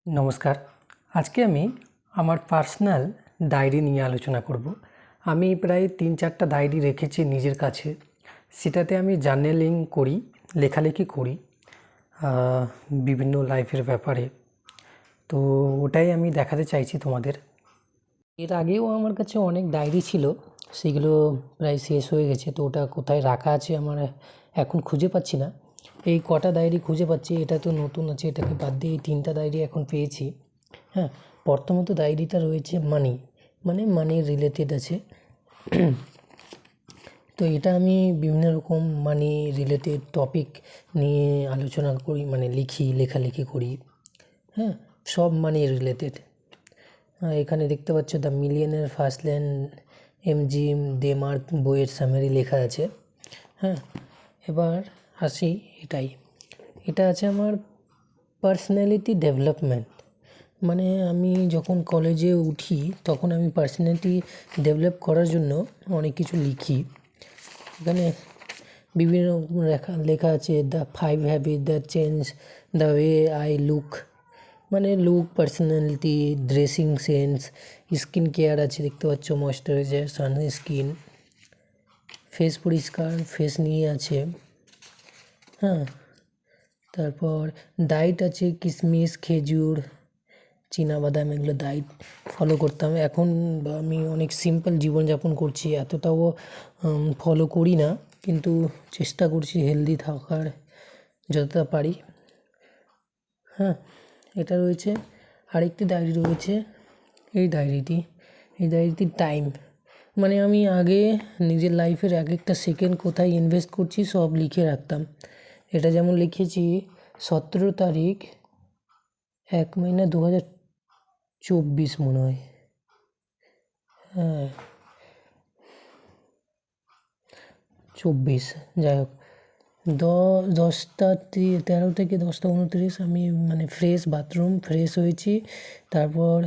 নমস্কার। আজকে আমি আমার পার্সোনাল ডায়েরি নিয়ে আলোচনা করব। আমি প্রায় ৩-৪টা ডায়েরি রেখেছি নিজের কাছে। সেটাতে আমি জার্নালিং করি, লেখালেখি করি বিভিন্ন লাইফের ব্যাপারে। তো ওটাই আমি দেখাতে চাইছি তোমাদের। এর আগেও আমার কাছে অনেক ডায়েরি ছিল, সেগুলো প্রায় শেষ হয়ে গেছে। তো ওটা কোথায় রাখা আছে আমার এখন খুঁজে পাচ্ছি না। এই কটা ডায়েরি খুঁজে পাচ্ছি, এটা তো নতুন আছে, এটাকে বাদ দিয়ে এই 3টা ডায়েরি এখন পেয়েছি। হ্যাঁ, প্রথমত ডায়েরিটা রয়েছে মানি রিলেটেড আছে। তো এটা আমি বিভিন্ন রকম মানি রিলেটেড টপিক নিয়ে আলোচনা করি, লেখালেখি করি। হ্যাঁ, সব মানি রিলেটেড। এখানে দেখতে পাচ্ছ দ্য মিলিয়নের ফার্স্ট ল্যান্ড এমজিম ডেমার্ক বইয়ের সামারি লেখা আছে। হ্যাঁ, এবার আসি এটা আছে আমার পার্সোনালিটি ডেভেলপমেন্ট। মানে আমি যখন কলেজে উঠি তখন আমি পার্সোনালিটি ডেভেলপ করার জন্য অনেক কিছু লিখি। এখানে বিভিন্ন লেখা আছে the 5 habit that change the way I look, মানে look, personality, dressing sense, skin care আছে দেখতে পাচ্ছ, ময়েশ্চারাইজার, সানস্ক্রিন, ফেস পরিষ্কার, ফেস নিয়ে আছে। হ্যাঁ, তারপর ডায়েট আছে কিশমিশ, খেজুর, বাদাম, এগুলো ডায়েট ফলো করতাম। এখন আমি অনেক সিম্পল জীবনযাপন করছি, এতটাও ফলো করি না, কিন্তু চেষ্টা করছি হেলদি থাকার যতটা পারি। হ্যাঁ, এটা রয়েছে। আরেকটি ডায়েরি রয়েছে, এই ডায়েরিটি টাইম, মানে আমি আগে নিজের লাইফের এক একটা সেকেন্ড কোথায় ইনভেস্ট করছি সব লিখে রাখতাম। এটা যেমন লিখেছি 17 তারিখ 1 মহিনা 2024 মনে হয়। হ্যাঁ, 24, যাই হোক, 10টা 13 থেকে 10টা 29 আমি ফ্রেশ হয়েছি। তারপর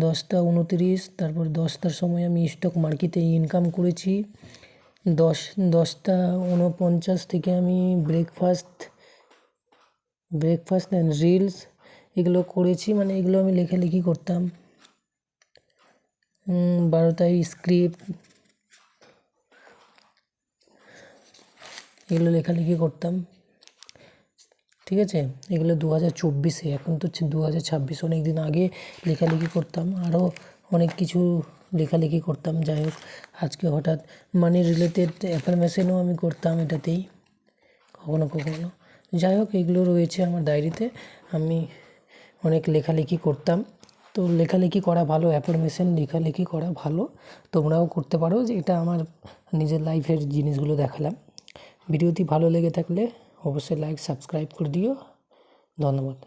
10টা 29, তারপর 10টার সময় আমি স্টক মার্কেটে ইনকাম করেছি। 10টা 49 থেকে আমি ব্রেকফাস্ট অ্যান্ড রিলস এগুলো করেছি, এগুলো আমি লেখালেখি করতাম। 12টায় স্ক্রিপ্ট, এগুলো লেখালেখি করতাম। ঠিক আছে, এগুলো 2024-এ, এখন তো হচ্ছে 2026, অনেক দিন আগে লেখালেখি করতাম, আরও অনেক কিছু লেখালেখি করতাম। যাই হোক, আজকে হঠাৎ মানি রিলেটেড অ্যাফার্মেশনও আমি করতাম এটাতেই কখনো। যাই হোক, এগুলো রয়েছে আমার ডায়েরিতে। আমি অনেক লেখালেখি করতাম। তো লেখালেখি করা ভালো, অ্যাফার্মেশন লেখালেখি করা ভালো, তোমরাও করতে পারো। যে এটা আমার নিজের লাইফের জিনিসগুলো দেখালাম। ভিডিওটি ভালো লেগে থাকলে অবশ্যই লাইক সাবস্ক্রাইব করে দিও। ধন্যবাদ।